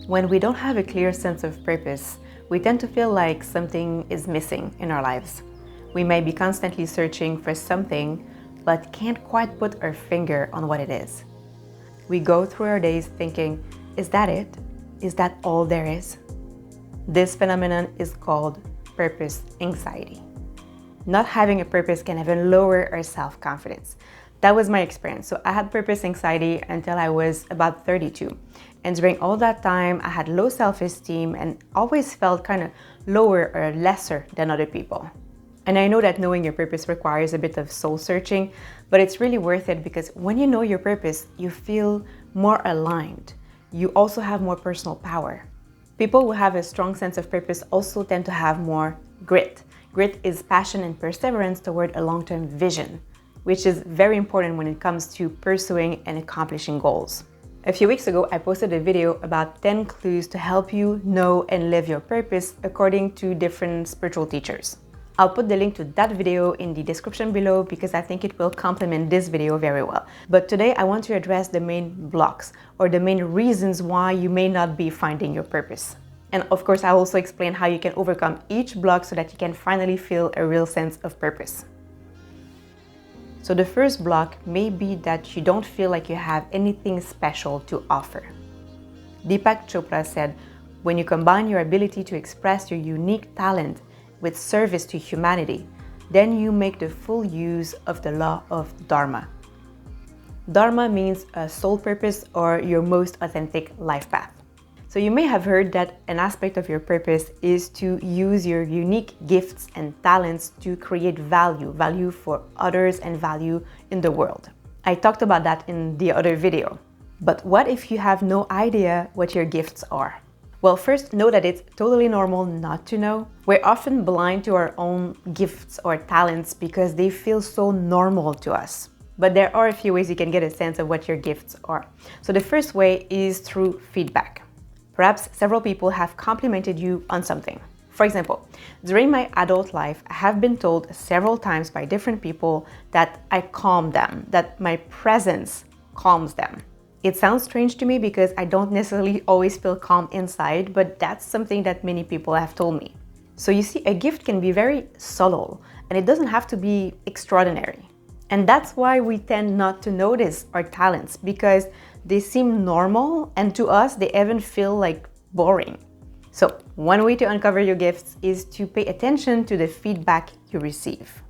When we don't have a clear sense of purpose, we tend to feel like something is missing in our lives. We may be constantly searching for something, but can't quite put our finger on what it is. We go through our days thinking, is that it? Is that all there is? This phenomenon is called purpose anxiety. Not having a purpose can even lower our self-confidence. That was my experience. So I had purpose anxiety until I was about 32. And during all that time, I had low self-esteem and always felt kind of lower or lesser than other people. And I know that knowing your purpose requires a bit of soul searching, but it's really worth it because when you know your purpose, you feel more aligned. You also have more personal power. People who have a strong sense of purpose also tend to have more grit. Grit is passion and perseverance toward a long-term vision, which is very important when it comes to pursuing and accomplishing goals. A few weeks ago, I posted a video about 10 clues to help you know and live your purpose according to different spiritual teachers. I'll put the link to that video in the description below because I think it will complement this video very well. But today I want to address the main blocks or the main reasons why you may not be finding your purpose. And of course, I also explain how you can overcome each block so that you can finally feel a real sense of purpose. So the first block may be that you don't feel like you have anything special to offer. Deepak Chopra said, when you combine your ability to express your unique talent with service to humanity, then you make the full use of the law of dharma. Dharma means a soul purpose or your most authentic life path. So you may have heard that an aspect of your purpose is to use your unique gifts and talents to create value for others and value in the world. I talked about that in the other video. But what if you have no idea what your gifts are? Well, first, know that it's totally normal not to know. We're often blind to our own gifts or talents because they feel so normal to us. But there are a few ways you can get a sense of what your gifts are. So the first way is through feedback. Perhaps several people have complimented you on something. For example, during my adult life, I have been told several times by different people that I calm them, that my presence calms them. It sounds strange to me because I don't necessarily always feel calm inside, but that's something that many people have told me. So you see, a gift can be very subtle and it doesn't have to be extraordinary. And that's why we tend not to notice our talents because they seem normal and to us they even feel like boring. So one way to uncover your gifts is to pay attention to the feedback you receive.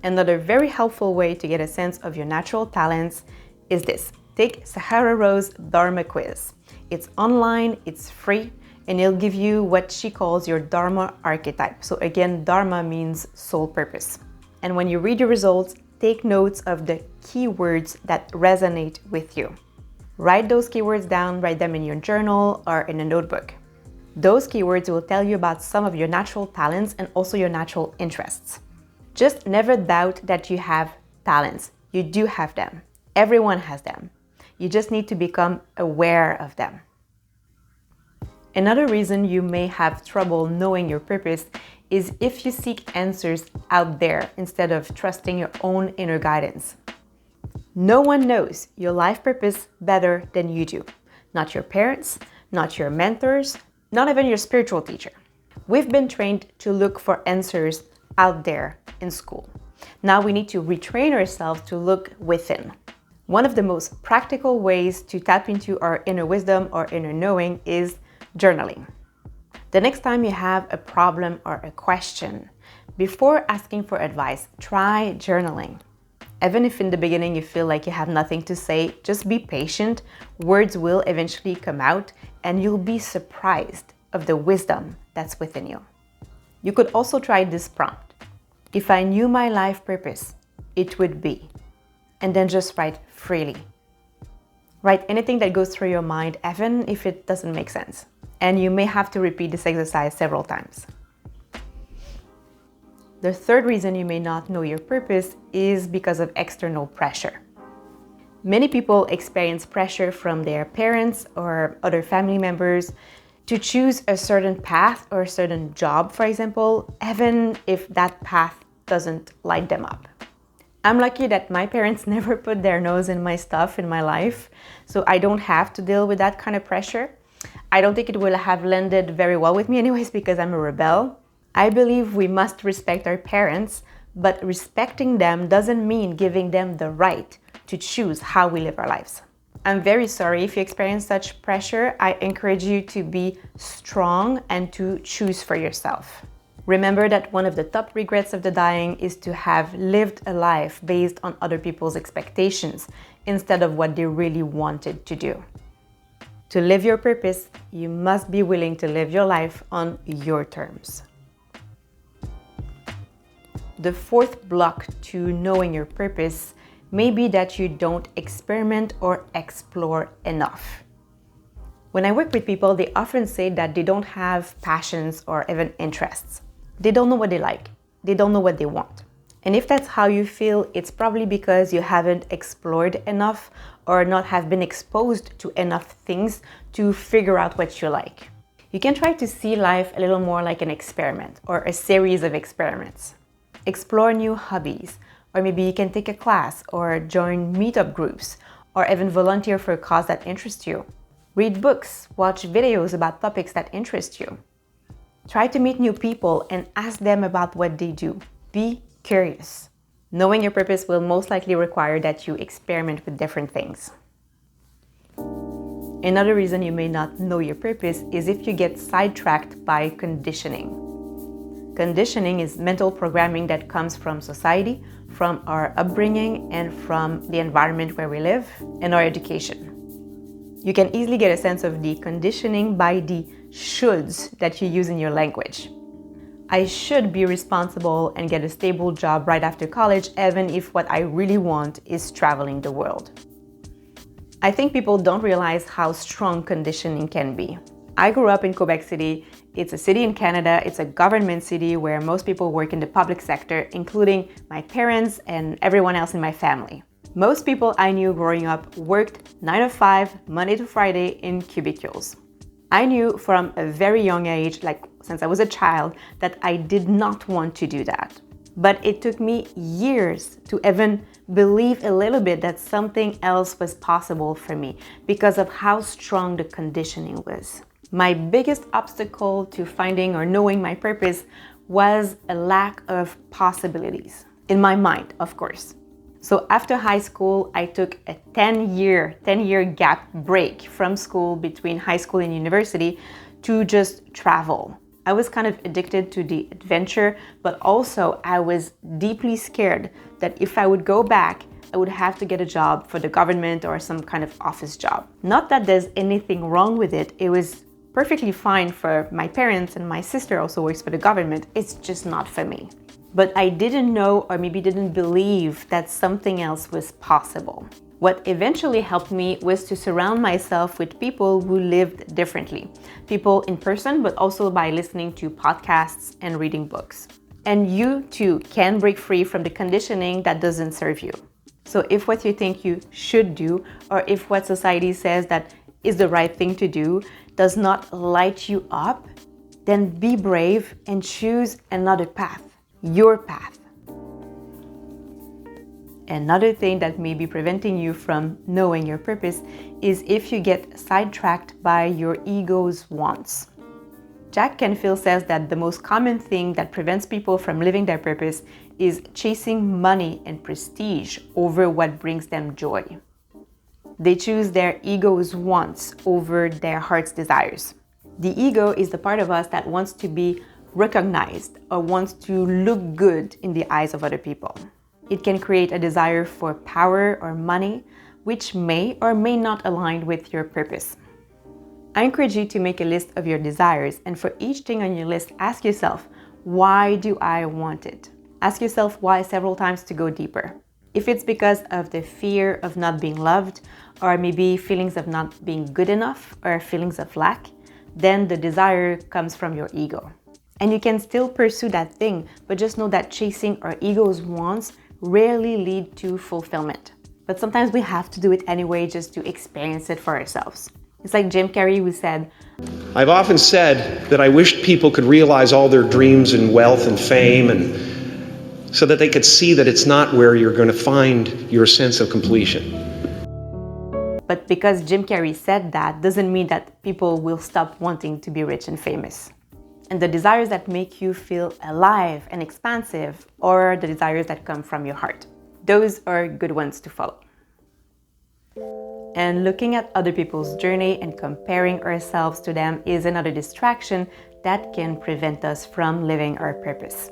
Another very helpful way to get a sense of your natural talents is this. Take Sahara Rose's Dharma quiz. It's online, it's free, and it'll give you what she calls your Dharma archetype. So again, Dharma means soul purpose. And when you read your results, take notes of the keywords that resonate with you. Write those keywords down, write them in your journal or in a notebook. Those keywords will tell you about some of your natural talents and also your natural interests. Just never doubt that you have talents. You do have them. Everyone has them. You just need to become aware of them. Another reason you may have trouble knowing your purpose is if you seek answers out there instead of trusting your own inner guidance. No one knows your life purpose better than you do. Not your parents, not your mentors, not even your spiritual teacher. We've been trained to look for answers out there in school. Now we need to retrain ourselves to look within. One of the most practical ways to tap into our inner wisdom or inner knowing is journaling. The next time you have a problem or a question, before asking for advice, try journaling. Even if in the beginning you feel like you have nothing to say, just be patient. Words will eventually come out and you'll be surprised of the wisdom that's within you. You could also try this prompt. If I knew my life purpose, it would be. And then just write freely. Write anything that goes through your mind, even if it doesn't make sense. And you may have to repeat this exercise several times. The third reason you may not know your purpose is because of external pressure. Many people experience pressure from their parents or other family members to choose a certain path or a certain job, for example, even if that path doesn't light them up. I'm lucky that my parents never put their nose in my stuff in my life, so I don't have to deal with that kind of pressure. I don't think it will have landed very well with me anyways because I'm a rebel. I believe we must respect our parents, but respecting them doesn't mean giving them the right to choose how we live our lives. I'm very sorry if you experience such pressure. I encourage you to be strong and to choose for yourself. Remember that one of the top regrets of the dying is to have lived a life based on other people's expectations instead of what they really wanted to do. To live your purpose, you must be willing to live your life on your terms. The fourth block to knowing your purpose may be that you don't experiment or explore enough. When I work with people, they often say that they don't have passions or even interests. They don't know what they like. They don't know what they want. And if that's how you feel, it's probably because you haven't explored enough or not have been exposed to enough things to figure out what you like. You can try to see life a little more like an experiment or a series of experiments. Explore new hobbies, or maybe you can take a class or join meetup groups or even volunteer for a cause that interests you. Read books, watch videos about topics that interest you. Try to meet new people and ask them about what they do. Be curious. Knowing your purpose will most likely require that you experiment with different things. Another reason you may not know your purpose is if you get sidetracked by conditioning. Conditioning is mental programming that comes from society, from our upbringing, and from the environment where we live, and our education. You can easily get a sense of the conditioning by the shoulds that you use in your language. I should be responsible and get a stable job right after college, even if what I really want is traveling the world. I think people don't realize how strong conditioning can be. I grew up in Quebec City. It's a city in Canada. It's a government city where most people work in the public sector, including my parents and everyone else in my family. Most people I knew growing up worked 9 to 5, Monday to Friday in cubicles. I knew from a very young age, like since I was a child, that I did not want to do that. But it took me years to even believe a little bit that something else was possible for me because of how strong the conditioning was. My biggest obstacle to finding or knowing my purpose was a lack of possibilities. In my mind, of course. So after high school, I took a 10-year gap break from school between high school and university to just travel. I was kind of addicted to the adventure, but also I was deeply scared that if I would go back, I would have to get a job for the government or some kind of office job. Not that there's anything wrong with it. It was perfectly fine for my parents, and my sister also works for the government. It's just not for me. But I didn't know, or maybe didn't believe, that something else was possible. What eventually helped me was to surround myself with people who lived differently. People in person, but also by listening to podcasts and reading books. And you too can break free from the conditioning that doesn't serve you. So if what you think you should do, or if what society says that is the right thing to do, does not light you up, then be brave and choose another path, your path. Another thing that may be preventing you from knowing your purpose is if you get sidetracked by your ego's wants. Jack Canfield says that the most common thing that prevents people from living their purpose is chasing money and prestige over what brings them joy. They choose their ego's wants over their heart's desires. The ego is the part of us that wants to be recognized or wants to look good in the eyes of other people. It can create a desire for power or money, which may or may not align with your purpose. I encourage you to make a list of your desires, and for each thing on your list, ask yourself, why do I want it? Ask yourself why several times to go deeper. If it's because of the fear of not being loved, or maybe feelings of not being good enough, or feelings of lack, then the desire comes from your ego. And you can still pursue that thing, but just know that chasing our ego's wants rarely lead to fulfillment. But sometimes we have to do it anyway just to experience it for ourselves. It's like Jim Carrey who said, I've often said that I wished people could realize all their dreams and wealth and fame, and so that they could see that it's not where you're going to find your sense of completion. But because Jim Carrey said that doesn't mean that people will stop wanting to be rich and famous. And the desires that make you feel alive and expansive are the desires that come from your heart. Those are good ones to follow. And looking at other people's journey and comparing ourselves to them is another distraction that can prevent us from living our purpose.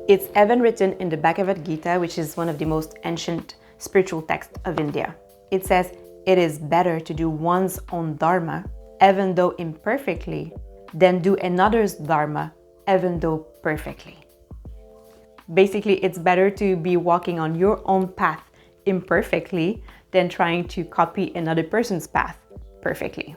It's even written in the Bhagavad Gita, which is one of the most ancient spiritual texts of India. It says, it is better to do one's own dharma, even though imperfectly, than do another's dharma, even though perfectly. Basically, it's better to be walking on your own path imperfectly than trying to copy another person's path perfectly.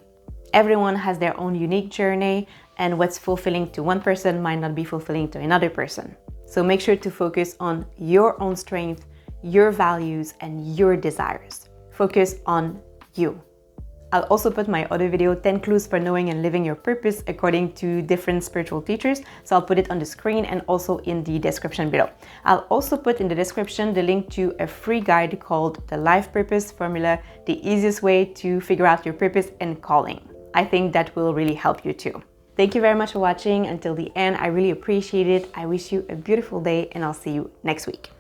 Everyone has their own unique journey, and what's fulfilling to one person might not be fulfilling to another person. So make sure to focus on your own strength, your values, and your desires. Focus on you. I'll also put my other video, 10 clues for knowing and living your purpose according to different spiritual teachers. So I'll put it on the screen and also in the description below. I'll also put in the description the link to a free guide called The Life Purpose Formula, the easiest way to figure out your purpose and calling. I think that will really help you too. Thank you very much for watching until the end. I really appreciate it. I wish you a beautiful day and I'll see you next week.